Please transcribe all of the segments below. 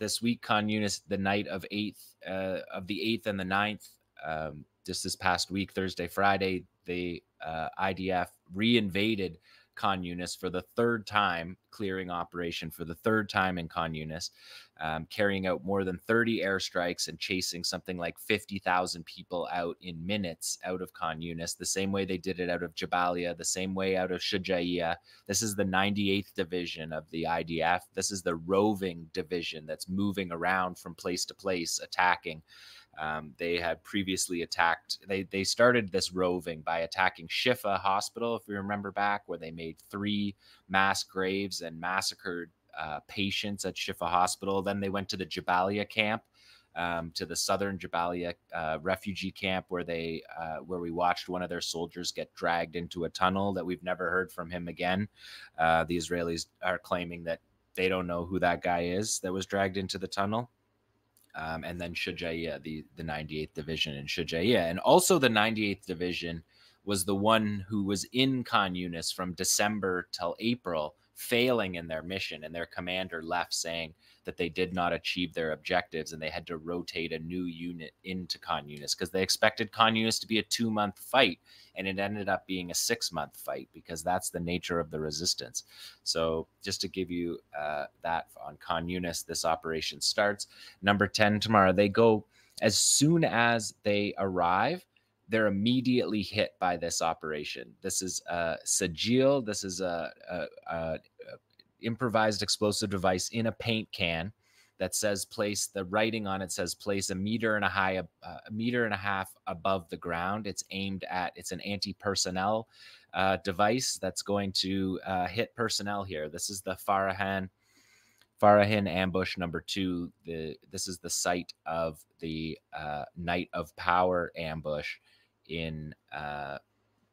this week, Khan Younis, the night of the 8th and the 9th, just this past week, Thursday, Friday, the IDF reinvaded Khan Younis for the third time, clearing operation for the third time in Khan Younis, carrying out more than 30 airstrikes and chasing something like 50,000 people out in minutes out of Khan Younis, the same way they did it out of Jabalia, the same way out of 𝐄𝐥𝐿𝐜. This is the 98th Division of the IDF. This is the roving division that's moving around from place to place, attacking. They had previously attacked, they started this roving by attacking Shifa Hospital, if you remember back, where they made 3 mass graves and massacred patients at Shifa Hospital. Then they went to the Jabalia camp, to the southern Jabalia refugee camp, where we watched one of their soldiers get dragged into a tunnel that we've never heard from him again. The Israelis are claiming that they don't know who that guy is that was dragged into the tunnel. And then 𝐄𝐥𝐿𝐜, the 98th Division in 𝐄𝐥𝐿𝐜. And also the 98th Division was the one who was in Khan Younis from December till April, failing in their mission, and their commander left saying that they did not achieve their objectives and they had to rotate a new unit into Khan Younis because they expected Khan Younis to be a 2-month fight, and it ended up being a 6-month fight because that's the nature of the resistance. So just to give you that on Khan Younis, this operation starts number 10 tomorrow. They go, as soon as they arrive, they're immediately hit by this operation. This is 𝐄𝐥𝐿𝐜. This is a improvised explosive device in a paint can that says place. The writing on it says place a meter and a half above the ground. It's aimed at. It's an anti-personnel device that's going to hit personnel here. This is the Farahin ambush number 2. This is the site of the Night of Power ambush in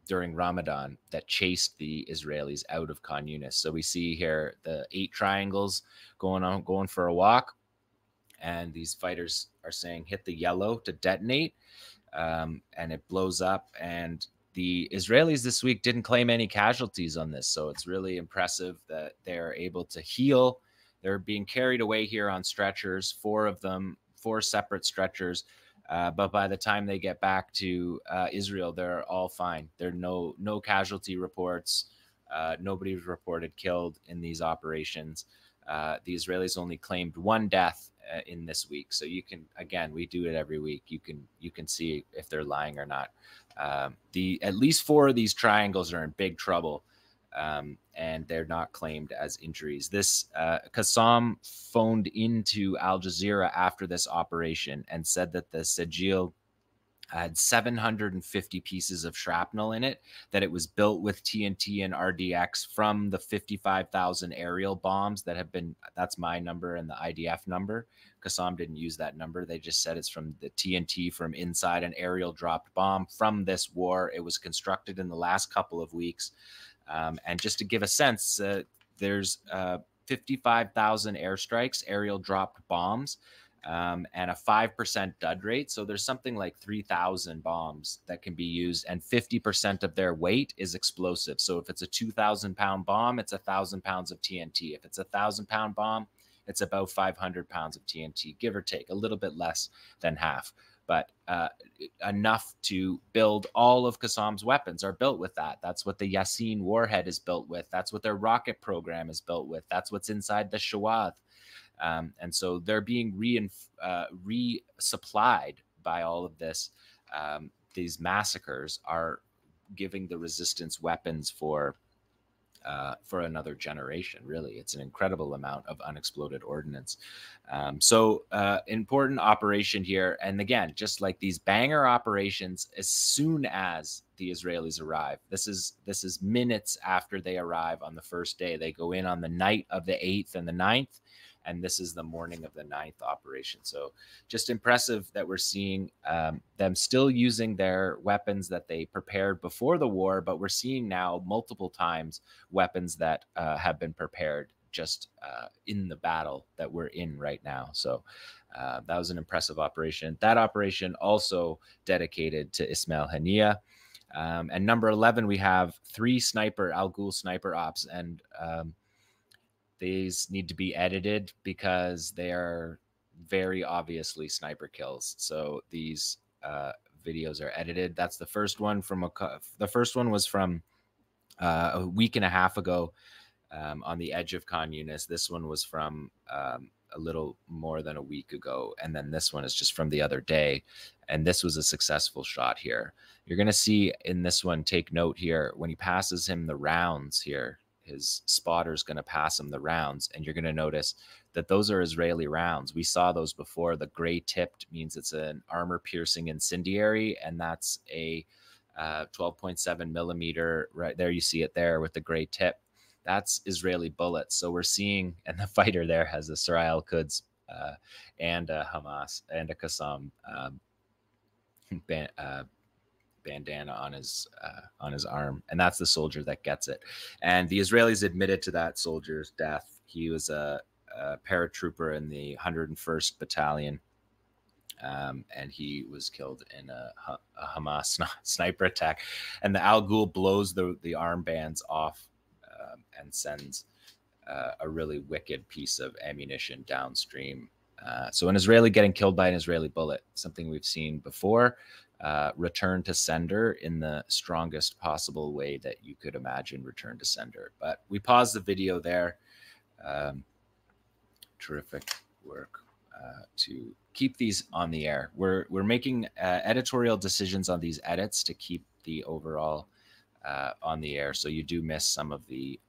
during Ramadan that chased the Israelis out of Khan Younis. So we see here the 8 triangles going for a walk, and these fighters are saying hit the yellow to detonate, and it blows up. And the Israelis this week didn't claim any casualties on this, so it's really impressive that they're able to heal. They're being carried away here on stretchers, 4 of them, 4 separate stretchers. But by the time they get back to Israel, they're all fine. There are no casualty reports. Nobody was reported killed in these operations. The Israelis only claimed 1 death in this week. So you can, again, we do it every week. You can see if they're lying or not. At least 4 of these triangles are in big trouble. And they're not claimed as injuries. This Qassam phoned into Al Jazeera after this operation and said that the 𝐄𝐥𝐿𝐜 had 750 pieces of shrapnel in it, that it was built with TNT and RDX from the 55,000 aerial bombs that have been, that's my number and the IDF number. Qassam didn't use that number. They just said it's from the TNT from inside an aerial dropped bomb from this war. It was constructed in the last couple of weeks. And just to give a sense, there's 55,000 airstrikes, aerial dropped bombs, and a 5% dud rate. So there's something like 3,000 bombs that can be used, and 50% of their weight is explosive. So if it's a 2,000-pound bomb, it's 1,000 pounds of TNT. If it's a 1,000-pound bomb, it's about 500 pounds of TNT, give or take, a little bit less than half. But enough to build all of Qassam's weapons are built with that. That's what the Yasin warhead is built with. That's what their rocket program is built with. That's what's inside the Shawad. And so they're being resupplied by all of this. These massacres are giving the resistance weapons for another generation. Really, it's an incredible amount of unexploded ordnance. So important operation here. And again, just like these banger operations, as soon as the Israelis arrive, this is minutes after they arrive on the first day. They go in on the night of the 8th and the 9th, and this is the morning of the 9th operation. So just impressive that we're seeing them still using their weapons that they prepared before the war, but we're seeing now multiple times weapons that have been prepared just in the battle that we're in right now. So that was an impressive operation. That operation also dedicated to Ismail Haniyeh. And number 11, we have 3 Al Ghul sniper ops. And these need to be edited because they are very obviously sniper kills. So these videos are edited. That's the first one from the first one was from a week and a half ago on the edge of Khan Younis. This one was from a little more than a week ago. And then this one is just from the other day. And this was a successful shot here. You're going to see in this one, take note here, when he passes him the rounds here, his spotter's going to pass him the rounds. And you're going to notice that those are Israeli rounds. We saw those before. The gray tipped means it's an armor piercing incendiary. And that's a 12.7 millimeter. Right there, you see it there with the gray tip. That's Israeli bullets. So we're seeing, and the fighter there has a 𝐓𝐡𝐞 𝐄𝐥𝐞𝐜 and a Hamas and a 𝐓𝐡𝐞 bandana on his arm, and that's the soldier that gets it. And the Israelis admitted to that soldier's death. He was a paratrooper in the 101st Battalion. And he was killed in a Hamas sniper attack. And the Al Ghul blows the armbands off and sends a really wicked piece of ammunition downstream. So an Israeli getting killed by an Israeli bullet, something we've seen before, return to sender in the strongest possible way that you could imagine return to sender. But we paused the video there. Terrific work to keep these on the air. We're making editorial decisions on these edits to keep the overall on the air, so you do miss some of the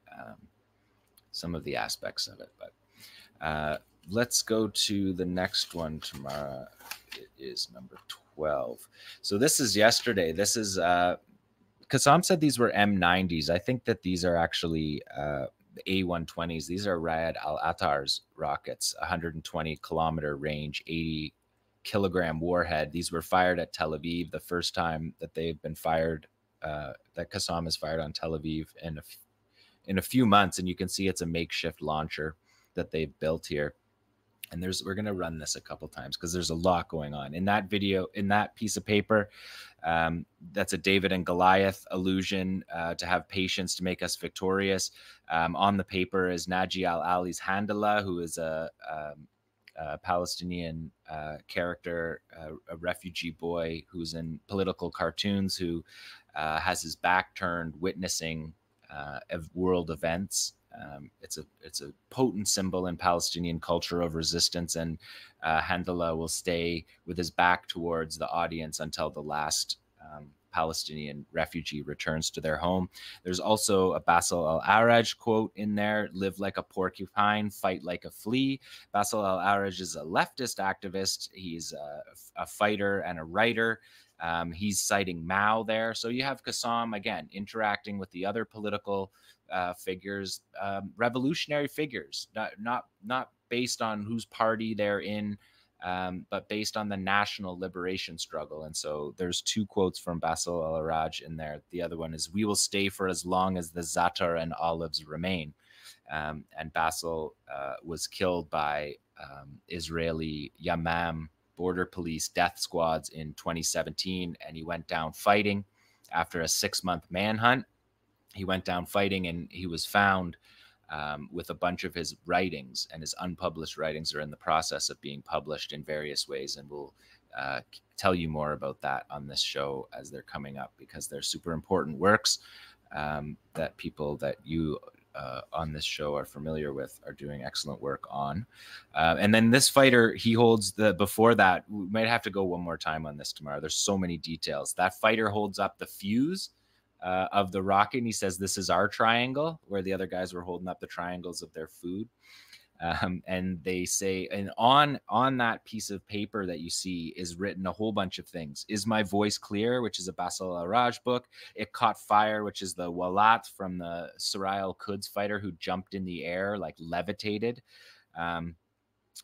aspects of it. But let's go to the next one tomorrow. It is number 12. So this is yesterday. This is Qassam said these were M90s. I think that these are actually A120s. These are Riyad Al-Attar's rockets, 120 kilometer range, 80 kilogram warhead. These were fired at Tel Aviv, the first time that they've been fired, that Qassam has fired on Tel Aviv in a few months. And you can see it's a makeshift launcher that they've built here. And we're going to run this a couple times because there's a lot going on in that video, in that piece of paper. That's a David and Goliath allusion to have patience to make us victorious. On the paper is Naji Al-Ali's Handala, who is a Palestinian character, a refugee boy who's in political cartoons, who has his back turned witnessing world events. It's a potent symbol in Palestinian culture of resistance, and Handala will stay with his back towards the audience until the last Palestinian refugee returns to their home. There's also a Bassel al-Araj quote in there: "Live like a porcupine, fight like a flea." Bassel al-Araj is a leftist activist. He's a fighter and a writer. He's citing Mao there. So you have Qassam, again, interacting with the other political figures, revolutionary figures, not based on whose party they're in, but based on the national liberation struggle. And so there's two quotes from Bassel al-Araj in there. The other one is, "We will stay for as long as the za'atar and olives remain." And Bassel was killed by Israeli Yamam border police death squads in 2017, and he went down fighting after a 6-month manhunt. He went down fighting, and he was found with a bunch of his writings, and his unpublished writings are in the process of being published in various ways. And we'll tell you more about that on this show as they're coming up, because they're super important works that people that you on this show are familiar with are doing excellent work on. And then this fighter, he holds before that, we might have to go one more time on this tomorrow. There's so many details. That fighter holds up the fuse of the rocket, and he says, "This is our triangle," where the other guys were holding up the triangles of their food. And they say, and on that piece of paper that you see is written a whole bunch of things. "Is my voice clear?" which is a Bassel al-Araj book. "It caught fire," which is the Walat from the 𝐓𝐡𝐞 fighter who jumped in the air, like levitated.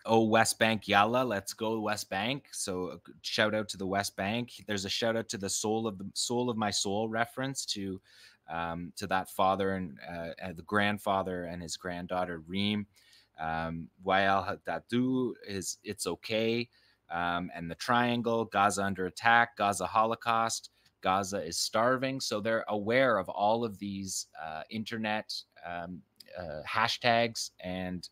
"Oh, West Bank, yalla, let's go West Bank." So shout out to the West Bank. There's a shout out to the soul of my soul reference to that father and the grandfather and his granddaughter Reem. Wael Hadadu is "It's okay." And the triangle, Gaza under attack, Gaza Holocaust, Gaza is starving. So they're aware of all of these internet hashtags and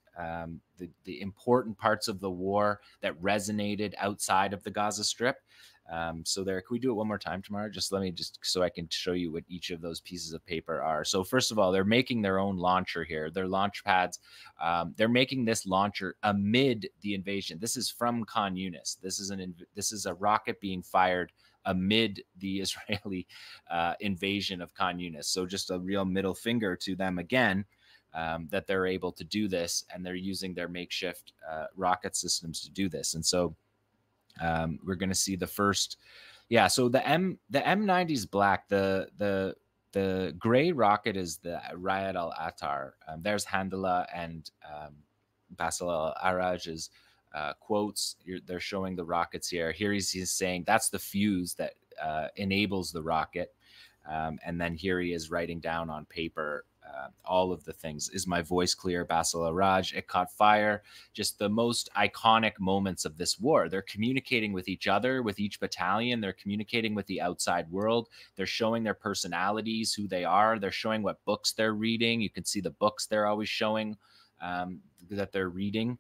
the important parts of the war that resonated outside of the Gaza Strip. So there, can we do it one more time tomorrow? Just let me so I can show you what each of those pieces of paper are. So first of all, they're making their own launcher here. Their launch pads. They're making this launcher amid the invasion. This is from Khan Younis. This is a rocket being fired amid the Israeli invasion of Khan Younis. So just a real middle finger to them again. That they're able to do this, and they're using their makeshift rocket systems to do this. And so we're going to see the first, yeah. So the M90 is black. The gray rocket is the Riyad al-Attar. There's Handala and Basil al-Araj's quotes. They're showing the rockets here. Here he's saying that's the fuse that enables the rocket. And then here he is writing down on paper all of the things. Is my voice clear? Basil al-Araj, it caught fire. Just the most iconic moments of this war. They're communicating with each other, with each battalion. They're communicating with the outside world. They're showing their personalities, who they are. They're showing what books they're reading. You can see the books they're always showing that they're reading.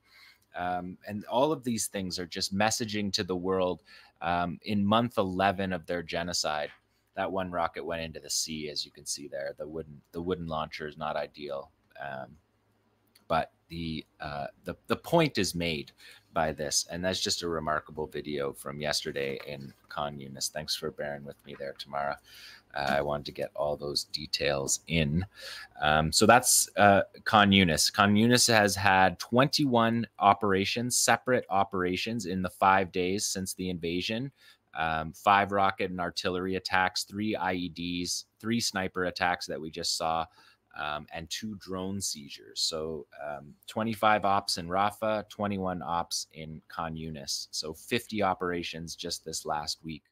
And all of these things are just messaging to the world in month 11 of their genocide. That one rocket went into the sea, as you can see there. The wooden launcher is not ideal, but the point is made by this, and that's just a remarkable video from yesterday in Khan Younis. Thanks for bearing with me there, Tamara. I wanted to get all those details in. So that's Khan Younis. Khan Younis has had 21 operations, separate operations in the 5 days since the invasion. 5 rocket and artillery attacks, 3 IEDs, 3 sniper attacks that we just saw, and 2 drone seizures. So 25 ops in Rafah, 21 ops in Khan Younis. So 50 operations just this last week.